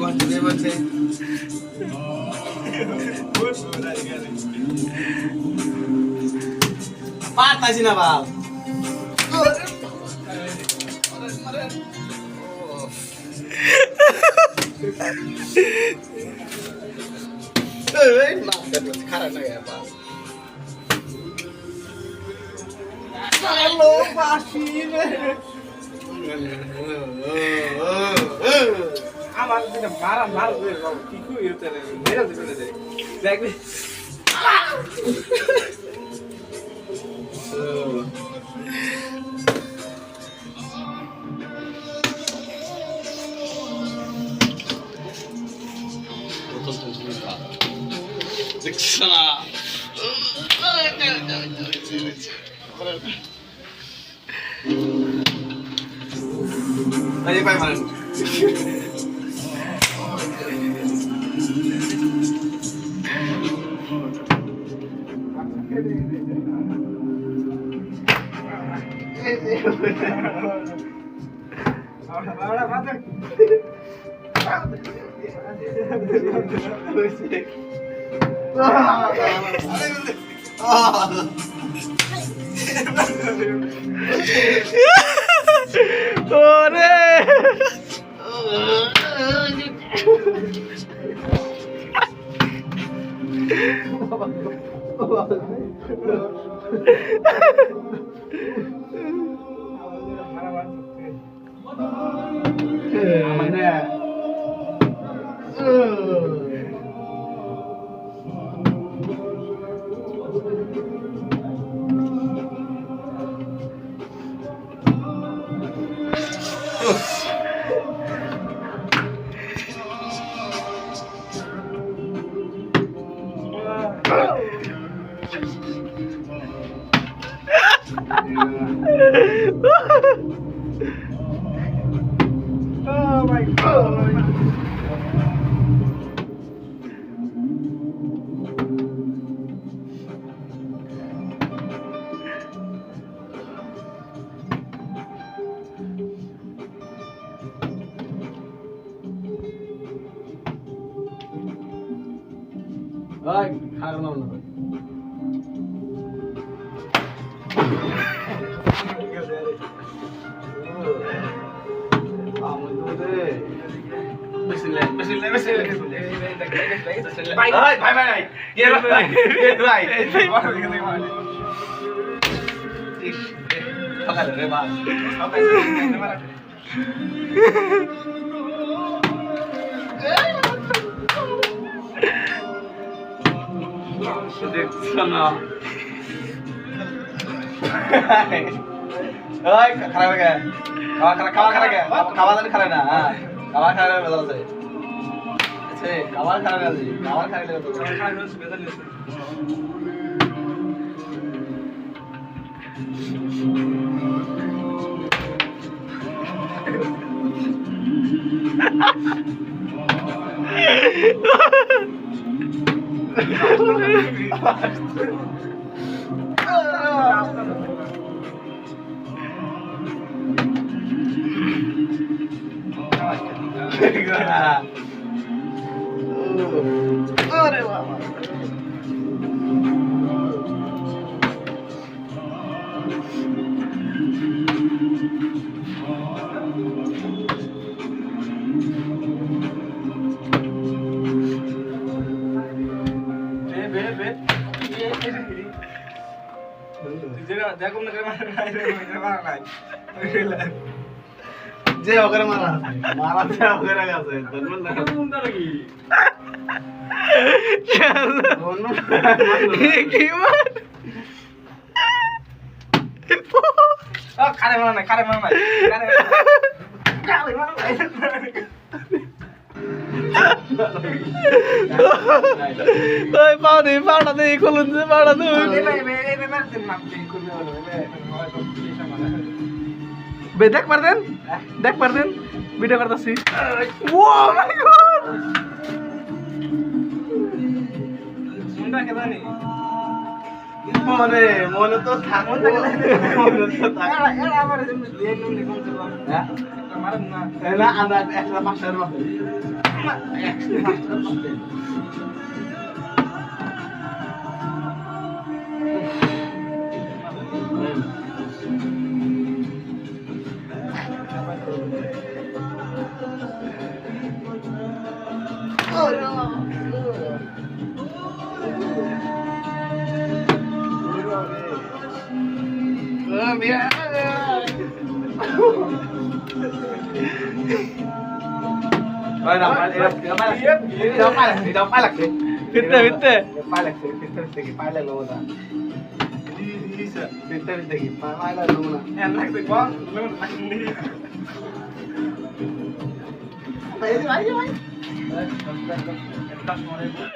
বলছে পারতাছি না বাপ খারাপ লাগে বাপ হ্যালো বাসি রে আমার দিকে মারা মার করে বাবু কি কই হতে রে মেরে দিবে রে দেখবি দেখছনা আরে ভাই মারেন ahora mate Oh my God. Ay, harlam na. Bye bye bye bye. Get right. Get right. Pakai deh, Pak. Pakai deh. দেখছনা ওই খারাপ লাগে খাওয়া খারাপ লাগে খাওয়া দানি খারাপ না হ্যাঁ খাওয়া খারাপ বেজাল আছে আছে খাওয়া খারাপ আছে খাওয়া খারাপ লাগে তো খাওয়া খারাপ আছে বেজাল আছে Aduh, mama. যে ওকে মারা মারা যে ওকে গেছে তখন না কোনটা লাগি কি মার খারে মারা না খারে মারা না খারে মারা ওই পাউনি পাউনা দেই খুলুন যে পাউনা দেই বে দেখ মার দেন ভিডিও করতেছি ও মাই গড মুন্ডা কে জানি মনে তো থাকুন মনে তো থাক এরা আমারে যেমন দিয়ে নুন কোন হ্যাঁ মারুন না এলা আন্দা একটা মাস্টার মারুন पाय लागते फिरते फिरते पाय लागते फिरते की पाय लागलं होता फिरते की पाय लागलं होता